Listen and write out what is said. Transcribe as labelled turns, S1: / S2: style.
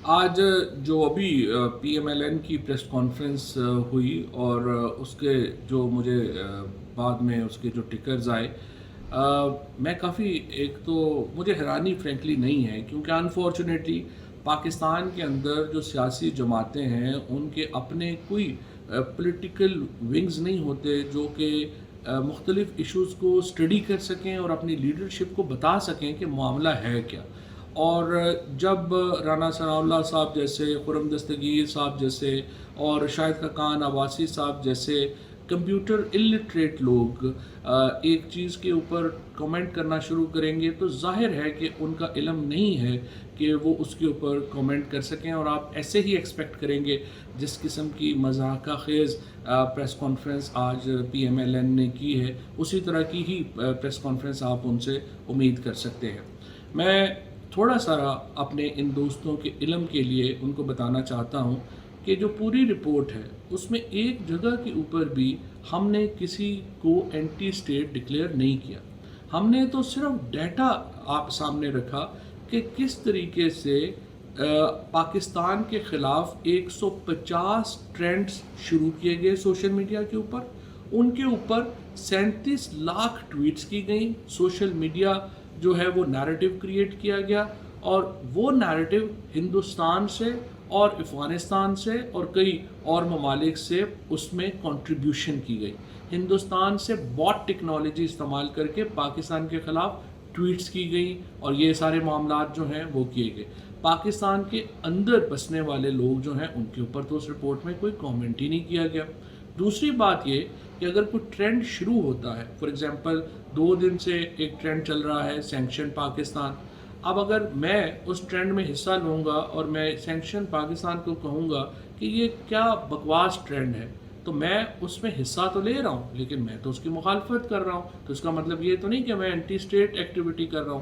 S1: آج جو ابھی پی ایم ایل این کی پریس کانفرنس ہوئی اور اس کے جو مجھے بعد میں اس کے جو ٹکرز آئے، میں کافی ایک تو مجھے حیرانی فرینکلی نہیں ہے، کیونکہ انفارچونیٹلی پاکستان کے اندر جو سیاسی جماعتیں ہیں ان کے اپنے کوئی پولیٹیکل ونگز نہیں ہوتے جو کہ مختلف ایشوز کو اسٹڈی کر سکیں اور اپنی لیڈرشپ کو بتا سکیں کہ معاملہ ہے کیا۔ اور جب رانا ثناء اللہ صاحب جیسے، خرم دستگیر صاحب جیسے اور شاہد خاقان عباسی صاحب جیسے کمپیوٹر الٹریٹ لوگ ایک چیز کے اوپر کمنٹ کرنا شروع کریں گے تو ظاہر ہے کہ ان کا علم نہیں ہے کہ وہ اس کے اوپر کمنٹ کر سکیں، اور آپ ایسے ہی ایکسپیکٹ کریں گے جس قسم کی مضحکہ خیز پریس کانفرنس آج پی ایم ایل این نے کی ہے، اسی طرح کی ہی پریس کانفرنس آپ ان سے امید کر سکتے ہیں۔ میں تھوڑا سا اپنے ان دوستوں کے علم کے لیے ان کو بتانا چاہتا ہوں کہ جو پوری رپورٹ ہے اس میں ایک جگہ کے اوپر بھی ہم نے کسی کو اینٹی اسٹیٹ ڈکلیئر نہیں کیا۔ ہم نے تو صرف ڈیٹا آپ سامنے رکھا کہ کس طریقے سے پاکستان کے خلاف 150 ٹرینڈز شروع کیے گئے سوشل میڈیا کے اوپر، ان کے اوپر 37 لاکھ ٹویٹس کی گئیں، سوشل میڈیا جو ہے وہ نیریٹو کریٹ کیا گیا، اور وہ نیریٹو ہندوستان سے اور افغانستان سے اور کئی اور ممالک سے اس میں کنٹریبیوشن کی گئی۔ ہندوستان سے باٹ ٹیکنالوجی استعمال کر کے پاکستان کے خلاف ٹویٹس کی گئی اور یہ سارے معاملات جو ہیں وہ کیے گئے۔ پاکستان کے اندر بسنے والے لوگ جو ہیں ان کے اوپر تو اس رپورٹ میں کوئی کامنٹ ہی نہیں کیا گیا۔ دوسری بات یہ کہ اگر کوئی ٹرینڈ شروع ہوتا ہے، فار ایگزامپل 2 دن سے ایک ٹرینڈ چل رہا ہے سینکشن پاکستان، اب اگر میں اس ٹرینڈ میں حصہ لوں گا اور میں سینکشن پاکستان کو کہوں گا کہ یہ کیا بکواس ٹرینڈ ہے، تو میں اس میں حصہ تو لے رہا ہوں لیکن میں تو اس کی مخالفت کر رہا ہوں، تو اس کا مطلب یہ تو نہیں کہ میں اینٹی اسٹیٹ ایکٹیویٹی کر رہا ہوں۔